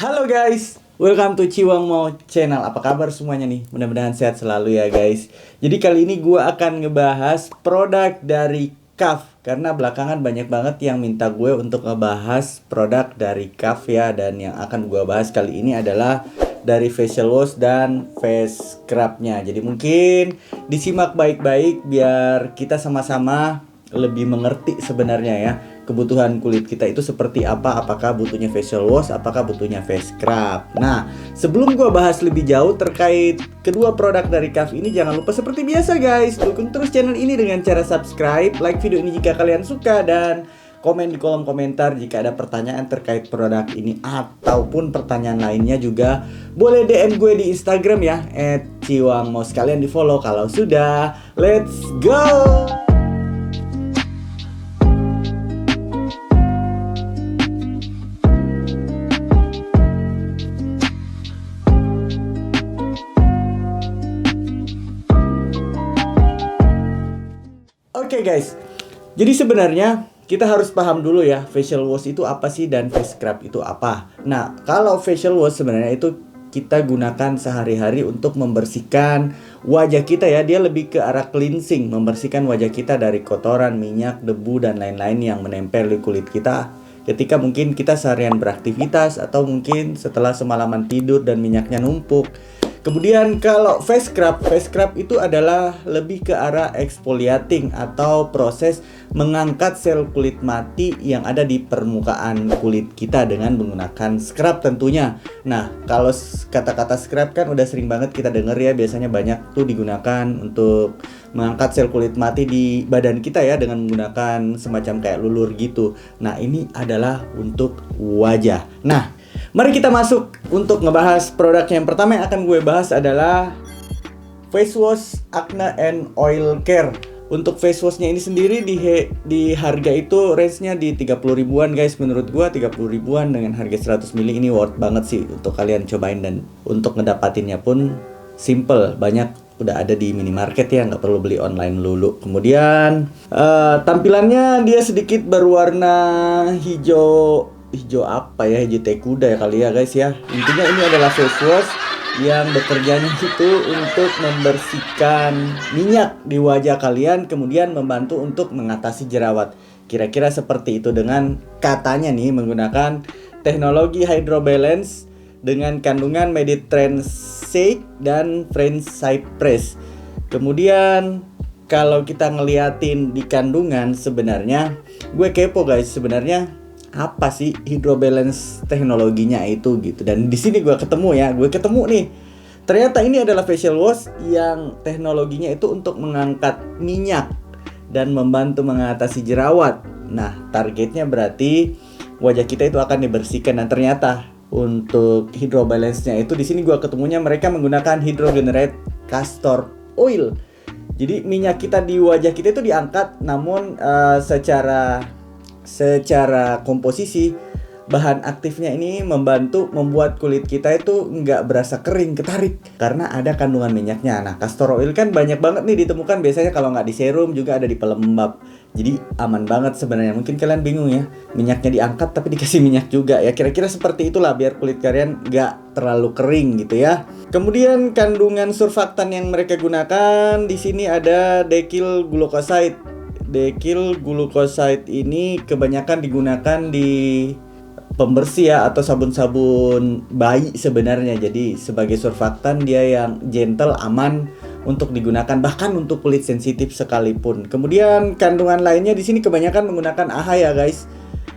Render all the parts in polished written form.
Halo guys, welcome to Ciwang Mo Channel. Apa kabar semuanya nih? Mudah-mudahan sehat selalu ya guys. Jadi kali ini gue akan ngebahas produk dari KAF. Karena belakangan banyak banget yang minta gue untuk ngebahas produk dari KAF ya. Dan yang akan gue bahas kali ini adalah dari facial wash dan face scrubnya. Jadi mungkin disimak baik-baik biar kita sama-sama lebih mengerti sebenarnya ya kebutuhan kulit kita itu seperti apa, apakah butuhnya facial wash, apakah butuhnya face scrub. Nah, sebelum gua bahas lebih jauh terkait kedua produk dari KAF ini, jangan lupa seperti biasa guys, dukung terus channel ini dengan cara subscribe, like video ini jika kalian suka, dan komen di kolom komentar jika ada pertanyaan terkait produk ini ataupun pertanyaan lainnya juga boleh DM gue di Instagram ya @ciwangmo. Sekalian di follow kalau sudah. Let's go. Oke guys, jadi sebenarnya kita harus paham dulu ya facial wash itu apa sih dan face scrub itu apa. Nah, kalau facial wash sebenarnya itu kita gunakan sehari-hari untuk membersihkan wajah kita ya. Dia lebih ke arah cleansing, membersihkan wajah kita dari kotoran, minyak, debu, dan lain-lain yang menempel di kulit kita ketika mungkin kita seharian beraktivitas atau mungkin setelah semalaman tidur dan minyaknya numpuk. Kemudian kalau face scrub itu adalah lebih ke arah exfoliating atau proses mengangkat sel kulit mati yang ada di permukaan kulit kita dengan menggunakan scrub tentunya. Nah, kalau kata-kata scrub kan udah sering banget kita denger ya, biasanya banyak tuh digunakan untuk mengangkat sel kulit mati di badan kita ya dengan menggunakan semacam kayak lulur gitu. Nah, ini adalah untuk wajah. Nah, mari kita masuk untuk ngebahas produk yang pertama yang akan gue bahas adalah face wash acne and oil care. Untuk face washnya ini sendiri di harga itu range-nya di 30 ribuan guys. Menurut gue 30 ribuan dengan harga 100 ml ini worth banget sih untuk kalian cobain. Dan untuk ngedapatinnya pun simple, banyak udah ada di minimarket ya, nggak perlu beli online dulu. Kemudian tampilannya dia sedikit berwarna hijau apa ya, hijau teh kuda ya kali ya guys ya. Intinya ini adalah face wash yang bekerjanya itu untuk membersihkan minyak di wajah kalian, kemudian membantu untuk mengatasi jerawat. Kira-kira seperti itu dengan katanya nih menggunakan teknologi hydrobalance dengan kandungan Mediterranean Shake dan French Cypress. Kemudian kalau kita ngeliatin di kandungan, sebenarnya gue kepo guys, sebenarnya apa sih hydrobalance teknologinya itu gitu. Dan di sini gue ketemu nih. Ternyata ini adalah facial wash yang teknologinya itu untuk mengangkat minyak dan membantu mengatasi jerawat. Nah, targetnya berarti wajah kita itu akan dibersihkan. Dan ternyata untuk hydrobalance-nya itu di sini gue ketemunya mereka menggunakan hydrogenated castor oil. Jadi minyak kita di wajah kita itu diangkat, namun secara komposisi bahan aktifnya ini membantu membuat kulit kita itu nggak berasa kering, ketarik karena ada kandungan minyaknya. Nah, castor oil kan banyak banget nih ditemukan biasanya kalau nggak di serum juga ada di pelembab. Jadi aman banget sebenarnya. Mungkin kalian bingung ya, minyaknya diangkat tapi dikasih minyak juga ya. Kira-kira seperti itulah biar kulit kalian nggak terlalu kering gitu ya. Kemudian kandungan surfaktan yang mereka gunakan di sini ada decyl glucoside. Decyl glucoside ini kebanyakan digunakan di pembersih ya atau sabun-sabun bayi sebenarnya. Jadi sebagai surfaktan dia yang gentle, aman untuk digunakan bahkan untuk kulit sensitif sekalipun. Kemudian kandungan lainnya di sini kebanyakan menggunakan AHA ya guys.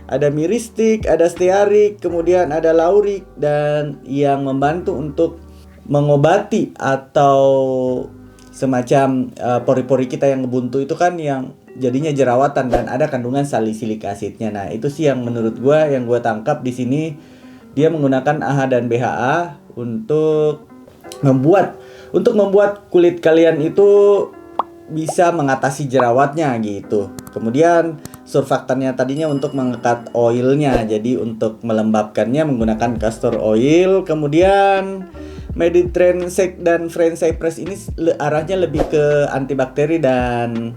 Ada myristic, ada stearik, kemudian ada lauric, dan yang membantu untuk mengobati atau semacam pori-pori kita yang ngebuntu itu kan yang jadinya jerawatan, dan ada kandungan salicylic acidnya. Nah, itu sih yang menurut gue yang gue tangkap di sini. Dia menggunakan AHA dan BHA untuk membuat kulit kalian itu bisa mengatasi jerawatnya gitu. Kemudian surfaktannya tadinya untuk mengikat oilnya, jadi untuk melembabkannya menggunakan castor oil. Kemudian Mediterranean Shake dan French Cypress ini arahnya lebih ke antibakteri dan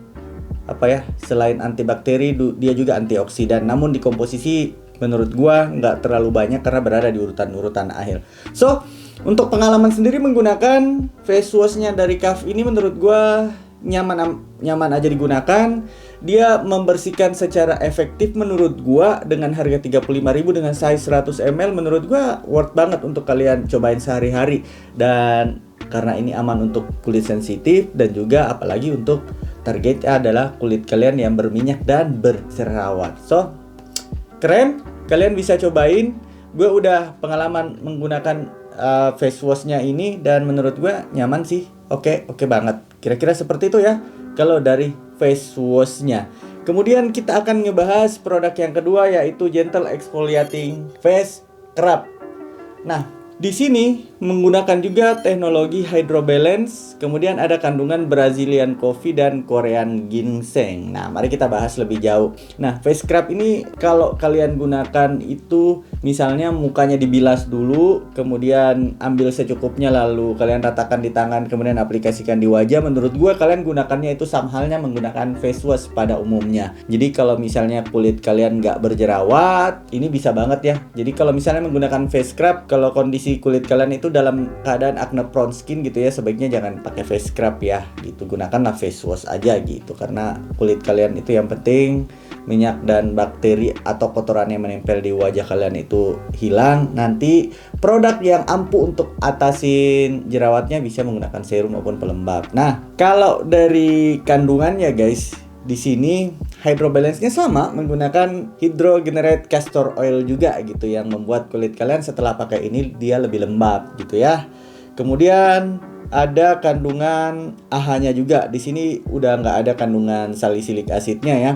selain antibakteri dia juga antioksidan. Namun di komposisi menurut gua nggak terlalu banyak karena berada di urutan akhir. So, untuk pengalaman sendiri menggunakan face washnya dari KAF ini menurut gua nyaman aja digunakan. Dia membersihkan secara efektif menurut gua dengan harga 35.000 dengan size 100 ml menurut gua worth banget untuk kalian cobain sehari-hari. Dan karena ini aman untuk kulit sensitif dan juga apalagi untuk targetnya adalah kulit kalian yang berminyak dan berjerawat. So, keren, kalian bisa cobain. Gue udah pengalaman menggunakan face washnya ini dan menurut gue nyaman sih. Oke banget. Kira-kira seperti itu ya kalau dari face washnya. Kemudian kita akan ngebahas produk yang kedua yaitu Gentle Exfoliating Face Scrub. Nah, di sini menggunakan juga teknologi Hydrobalance, kemudian ada kandungan Brazilian Coffee dan Korean Ginseng. Nah, mari kita bahas lebih jauh. Nah, face scrub ini kalau kalian gunakan itu misalnya mukanya dibilas dulu, kemudian ambil secukupnya lalu kalian ratakan di tangan, kemudian aplikasikan di wajah. Menurut gue kalian gunakannya itu sama halnya menggunakan face wash pada umumnya. Jadi kalau misalnya kulit kalian nggak berjerawat, ini bisa banget ya. Jadi kalau misalnya menggunakan face scrub, kalau kondisi kulit kalian itu dalam keadaan acne prone skin gitu ya, sebaiknya jangan pakai face scrub ya gitu, gunakanlah face wash aja gitu, karena kulit kalian itu yang penting minyak dan bakteri atau kotoran yang menempel di wajah kalian itu hilang. Nanti produk yang ampuh untuk atasin jerawatnya bisa menggunakan serum maupun pelembab. Nah, kalau dari kandungannya guys, di sini Hydrobalance-nya sama menggunakan hydrogenated castor oil juga gitu, yang membuat kulit kalian setelah pakai ini dia lebih lembab gitu ya. Kemudian ada kandungan AHA-nya juga. Di sini udah nggak ada kandungan salisilik asidnya ya.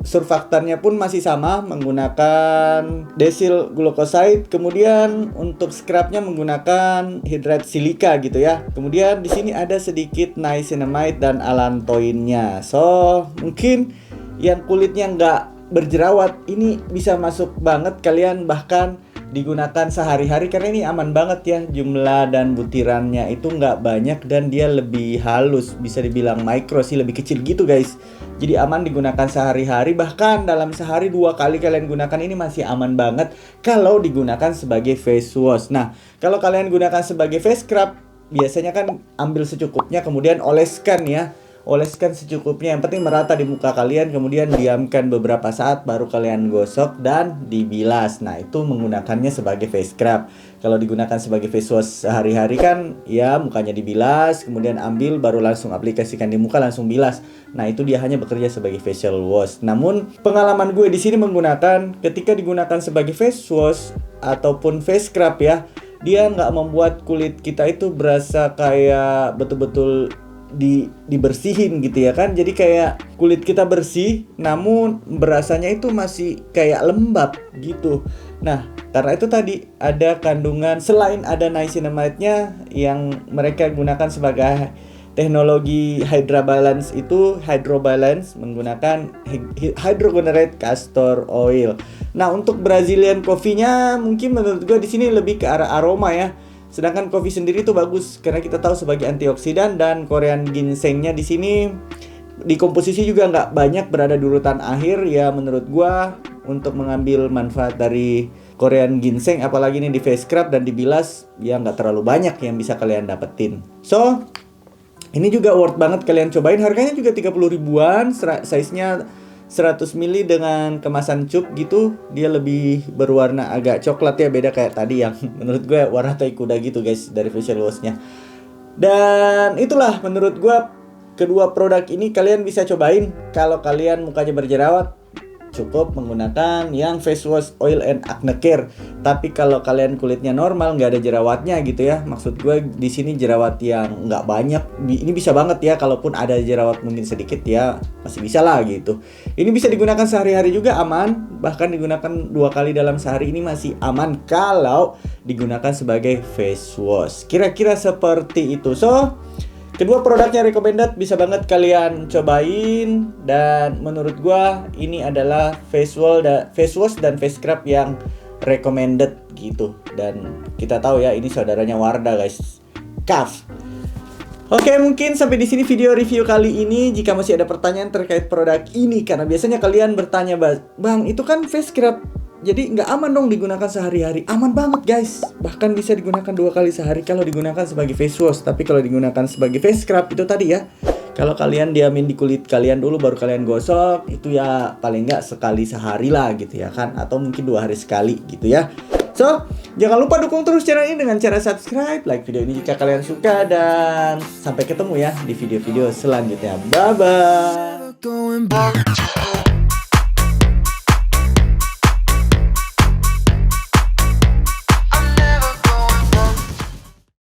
Surfaktannya pun masih sama menggunakan desil glucoside. Kemudian untuk scrubnya menggunakan hidrat silika gitu ya. Kemudian di sini ada sedikit niacinamide dan allantoinnya. So mungkin yang kulitnya nggak berjerawat ini bisa masuk banget kalian, bahkan digunakan sehari-hari karena ini aman banget ya. Jumlah dan butirannya itu nggak banyak dan dia lebih halus, bisa dibilang micro sih, lebih kecil gitu guys. Jadi aman digunakan sehari-hari, bahkan dalam sehari 2 kali kalian gunakan ini masih aman banget kalau digunakan sebagai face wash. Nah, kalau kalian gunakan sebagai face scrub, biasanya kan ambil secukupnya kemudian oleskan ya. Oleskan secukupnya, yang penting merata di muka kalian, kemudian diamkan beberapa saat baru kalian gosok dan dibilas. Nah, itu menggunakannya sebagai face scrub. Kalau digunakan sebagai face wash sehari-hari kan ya mukanya dibilas, kemudian ambil baru langsung aplikasikan di muka, langsung bilas. Nah, itu dia hanya bekerja sebagai facial wash. Namun pengalaman gue di sini menggunakan ketika digunakan sebagai face wash ataupun face scrub ya, dia nggak membuat kulit kita itu berasa kayak betul-betul dibersihin gitu ya kan. Jadi kayak kulit kita bersih namun berasanya itu masih kayak lembab gitu. Nah, karena itu tadi ada kandungan, selain ada niacinamide-nya yang mereka gunakan sebagai teknologi Hydrobalance, itu Hydrobalance menggunakan hydrogenated castor oil. Nah, untuk Brazilian Coffee-nya mungkin menurut gue di sini lebih ke arah aroma ya. Sedangkan kopi sendiri itu bagus karena kita tahu sebagai antioksidan, dan Korean ginsengnya di sini di komposisi juga nggak banyak, berada di urutan akhir ya. Menurut gua untuk mengambil manfaat dari Korean ginseng apalagi ini di face scrub dan dibilas ya nggak terlalu banyak yang bisa kalian dapetin. So ini juga worth banget kalian cobain. Harganya juga 30 ribuan, size-nya 100 ml dengan kemasan cup gitu. Dia lebih berwarna agak coklat ya, beda kayak tadi yang menurut gue warna tai kuda gitu guys dari facial wash-nya. Dan itulah menurut gue kedua produk ini kalian bisa cobain. Kalau kalian mukanya berjerawat, cukup menggunakan yang face wash oil and acne care. Tapi kalau kalian kulitnya normal, nggak ada jerawatnya gitu ya, maksud gue di sini jerawat yang nggak banyak, ini bisa banget ya. Kalaupun ada jerawat mungkin sedikit ya masih bisa lah gitu. Ini bisa digunakan sehari-hari juga aman, bahkan digunakan 2 kali dalam sehari ini masih aman kalau digunakan sebagai face wash. Kira-kira seperti itu. So kedua produknya recommended, bisa banget kalian cobain. Dan menurut gua ini adalah face wash dan face scrub yang recommended gitu. Dan kita tahu ya ini saudaranya Wardah guys, KAF. Oke, mungkin sampai di sini video review kali ini. Jika masih ada pertanyaan terkait produk ini, karena biasanya kalian bertanya, "Bang, itu kan face scrub Jadi nggak aman dong digunakan sehari-hari. Aman banget guys. Bahkan bisa digunakan 2 kali sehari kalau digunakan sebagai face wash. Tapi kalau digunakan sebagai face scrub itu tadi ya, kalau kalian diamin di kulit kalian dulu baru kalian gosok, itu ya paling nggak sekali sehari lah gitu ya kan. Atau mungkin 2 hari sekali gitu ya. So, jangan lupa dukung terus channel ini dengan cara subscribe, like video ini jika kalian suka, dan sampai ketemu ya di video-video selanjutnya. Bye-bye.